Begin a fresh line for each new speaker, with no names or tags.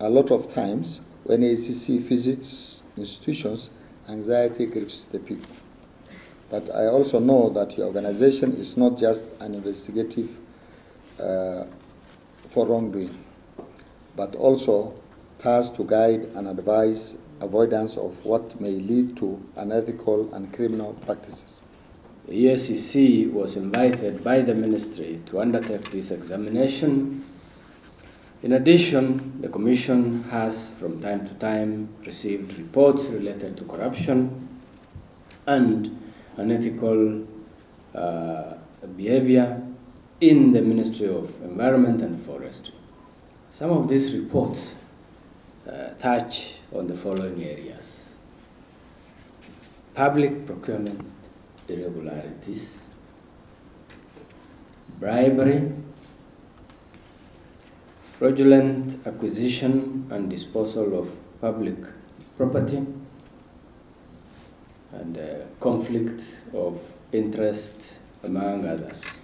a lot of times when ACC visits institutions, anxiety grips the people. But I also know that your organization is not just an investigative for wrongdoing, but also tasked to guide and advise avoidance of what may lead to unethical and criminal practices.
The EACC was invited by the Ministry to undertake this examination. In addition, the Commission has from time to time received reports related to corruption and unethical behavior in the Ministry of Environment and Forestry. Some of these reports touch on the following areas: public procurement irregularities, bribery, fraudulent acquisition and disposal of public property, and conflict of interest, among others.